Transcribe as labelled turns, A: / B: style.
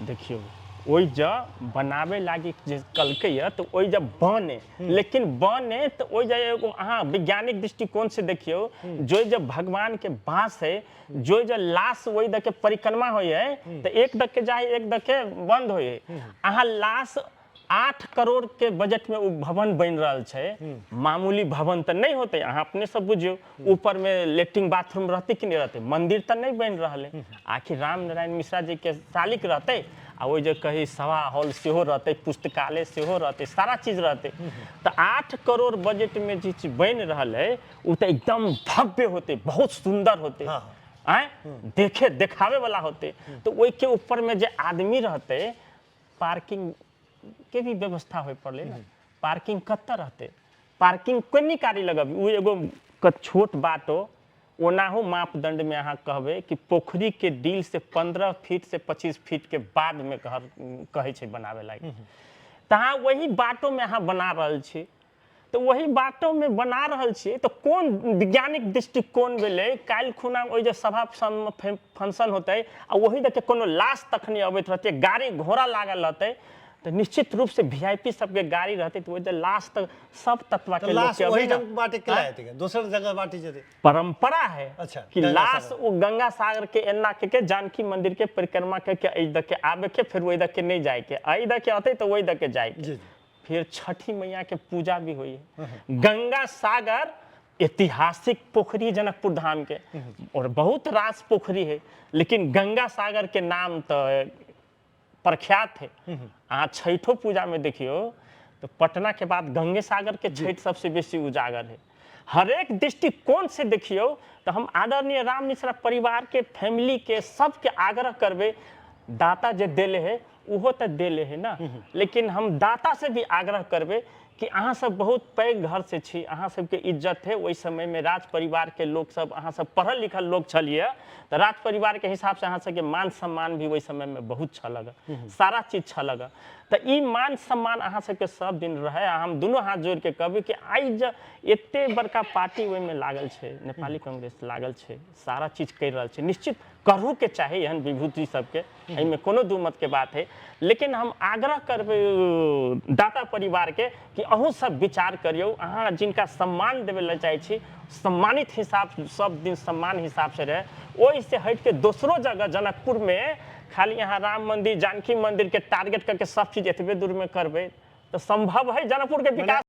A: देखियो ओइ बनावे लागी जे कलके ये तो ओइ बने लेकिन बने तो ओइ एगो अहाँ वैज्ञानिक दृष्टिकोण से देखियो जो भगवान के बास है जो लाश ओइ के परिक्रमा होय है तो एक दके जाए एक दके बंद होय अहाँ लाश 8 करोड़ के बजट में भवन बन रहा है मामूली भवन तो नहीं होते अहाँ अपने सब बुझियो ऊपर में लेट्रिन बाथरूम रहते कि नहीं रहते मंदिर तो नहीं बन रहा है आखिर राम नारायण मिश्रा जी के सालिक रहते आ वो जो कहीं सभा हॉल से रहते पुस्तकालय से रहते सारा चीज रहते तो 8 करोड़ बजट में जो चीज बन रहा है वो तो एकदम भव्य होते बहुत सुंदर होते देखे देखावे वाला होते तो वही के ऊपर में जो आदमी रहते पार्किंग के भी व्यवस्था हो पड़े ना पार्किंग कत्ता रहते पार्किंग कोई नहीं कारी लगब वो एगो छोट बात हो ओनाहू मापदंड में अहाँ कहबे कि पोखरी के डील से 15 फीट से 25 फीट के बाद में घर कहे छे बनावे लागी तहाँ वही बाटों में अहाँ बना रहल छी तो वही बाटों में बना रहल छी तो कौन वैज्ञानिक दृष्टिकोण भेले काल खुना ओइ जे सभा फंक्शन होते आ वही देखे कोनो लाश तखनी अबैत रहते गाड़ी घोड़ा लागल रहते तो निश्चित रूप से वीआईपी सबके गाड़ी रहते तो वो लास्ट तक सब तत्वा के लोग के
B: वही बाटे के दूसर जगह बाटे जते
A: परंपरा है
B: अच्छा
A: कि लाश वो गंगा सागर के एना के जानकी मंदिर के परिक्रमा के इधर के आवे के फिर वो इधर के नहीं जाए के इधर के आते तो वो इधर के जाए के फिर छठी मैया के पूजा भी हुई गंगा सागर ऐतिहासिक पोखरी जनकपुर धाम के और बहुत रास पोखरी है लेकिन गंगा सागर के नाम तो प्रख्यात है अहाँ छठो पूजा में देखियो तो पटना के बाद गंगे सागर के छठ सबसे बेसी उजागर है हर एक दृष्टिकोण से देखियो तो हम आदरणीय राम मिश्रा परिवार के फैमिली के सबके आग्रह करबे दाता जे देले है उहो तो देले है ना लेकिन हम दाता से भी आग्रह करबे कि अहाँ सब बहुत पैघ घर से छी अहाँ सबके इज्जत है वही समय में राज परिवार के लोग सब अहाँ सब पढ़ल लिखल लोग छलिए तो राज परिवार के हिसाब से अहाँ सबके मान सम्मान भी वही समय में बहुत छलग सारा चीज छलग तो ई मान सम्मान अहाँ सबके सब दिन रहे हम दोनों हाथ जोड़ के कहबे कि आई एते बड़का पार्टी ओहि में लागल छे नेपाली कांग्रेस लागल छे सारा चीज कर रहल छे निश्चित करू के चाहे एहन विभूति सबके एहिमे कोनो दू मत के बात है लेकिन हम आग्रह करबे दाता परिवार के कि अहू सब विचार करियो अहाँ जिनका सम्मान देवे ला चाहे छी सम्मानित हिसाब सब दिन सम्मान हिसाब से रहे ओहि से हट के दूसरो जगह जनकपुर में खाली यहाँ राम मंदिर जानकी मंदिर के टारगेट करके सब चीज एतबे दूर में करबे तो संभव है जनकपुर के विकास